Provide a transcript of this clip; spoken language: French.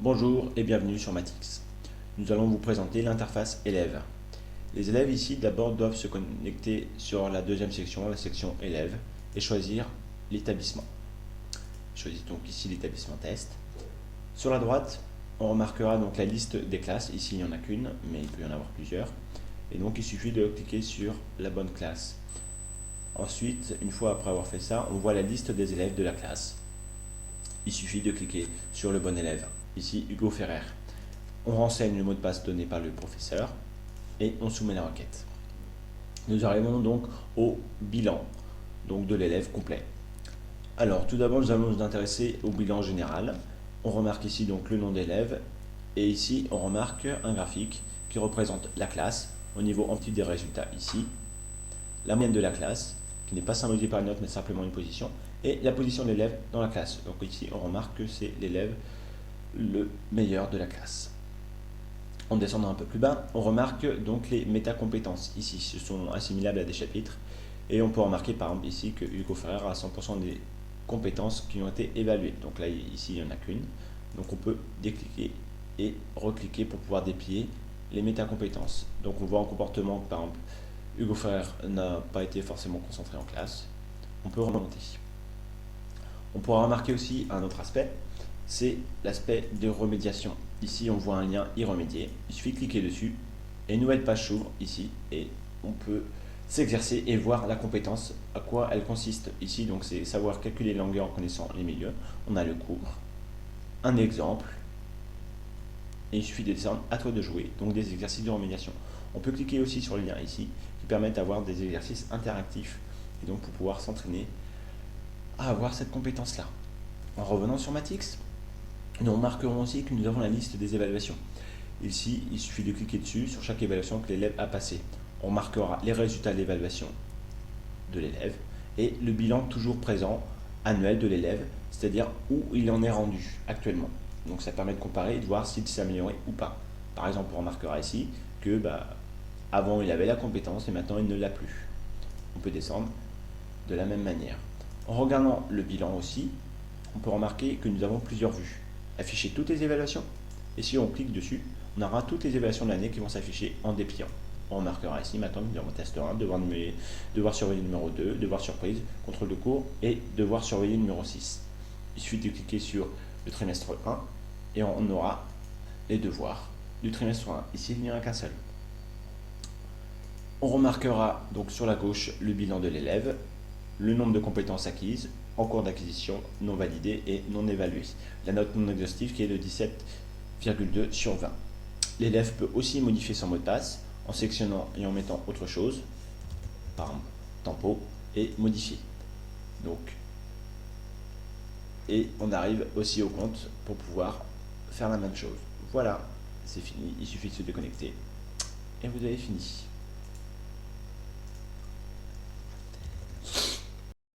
Bonjour et bienvenue sur Matix. Nous allons vous présenter l'interface élève. Les élèves ici d'abord doivent se connecter sur la deuxième section, la section élève, et choisir l'établissement. Choisissez donc ici l'établissement test. Sur la droite, on remarquera donc la liste des classes. Ici il n'y en a qu'une, mais il peut y en avoir plusieurs. Et donc il suffit de cliquer sur la bonne classe. Ensuite, une fois après avoir fait ça, on voit la liste des élèves de la classe. Il suffit de cliquer sur le bon élève. Ici, Hugo Ferrer. On renseigne le mot de passe donné par le professeur et on soumet la requête. Nous arrivons donc au bilan donc de l'élève complet. Alors, tout d'abord, nous allons nous intéresser au bilan général. On remarque ici donc le nom d'élève et ici, on remarque un graphique qui représente la classe au niveau en petit des résultats ici, la moyenne de la classe qui n'est pas symbolisée par une note mais simplement une position et la position de l'élève dans la classe. Donc ici, on remarque que c'est l'élève le meilleur de la classe. En descendant un peu plus bas, on remarque donc les métacompétences. Ici, ce sont assimilables à des chapitres. Et on peut remarquer par exemple ici que Hugo Ferrer a 100% des compétences qui ont été évaluées. Donc là, ici, il n'y en a qu'une. Donc on peut décliquer et recliquer pour pouvoir déplier les métacompétences. Donc on voit en comportement que par exemple, Hugo Ferrer n'a pas été forcément concentré en classe. On peut remonter. On pourra remarquer aussi un autre aspect, c'est l'aspect de remédiation. Ici, on voit un lien y remédier. Il suffit de cliquer dessus et une nouvelle page s'ouvre ici et on peut s'exercer et voir la compétence, à quoi elle consiste. Ici, donc, c'est savoir calculer les longueurs en connaissant les milieux. On a le cours, un exemple et il suffit de descendre à toi de jouer, donc des exercices de remédiation. On peut cliquer aussi sur le lien ici qui permettent d'avoir des exercices interactifs et donc pour pouvoir s'entraîner à avoir cette compétence-là. En revenant sur Matix, nous remarquerons aussi que nous avons la liste des évaluations. Ici, il suffit de cliquer dessus sur chaque évaluation que l'élève a passée. On marquera les résultats de l'évaluation de l'élève et le bilan toujours présent annuel de l'élève, c'est-à-dire où il en est rendu actuellement. Donc ça permet de comparer et de voir s'il s'est amélioré ou pas. Par exemple, on remarquera ici que avant il avait la compétence et maintenant il ne l'a plus. On peut descendre de la même manière. En regardant le bilan aussi, on peut remarquer que nous avons plusieurs vues. Afficher toutes les évaluations, et si on clique dessus, on aura toutes les évaluations de l'année qui vont s'afficher en dépliant. On remarquera ici maintenant que nous avons test 1, devoir surveiller numéro 2, devoir surprise, contrôle de cours et devoir surveiller numéro 6. Il suffit de cliquer sur le trimestre 1 et on aura les devoirs du trimestre 1. Ici, il n'y en a qu'un seul. On remarquera donc sur la gauche le bilan de l'élève, le nombre de compétences acquises, en cours d'acquisition, non validées et non évaluées. La note non exhaustive qui est de 17,2 sur 20. L'élève peut aussi modifier son mot de passe en sélectionnant et en mettant autre chose, par exemple tempo, et modifier. Donc, et on arrive aussi au compte pour pouvoir faire la même chose. Voilà, c'est fini, il suffit de se déconnecter et vous avez fini.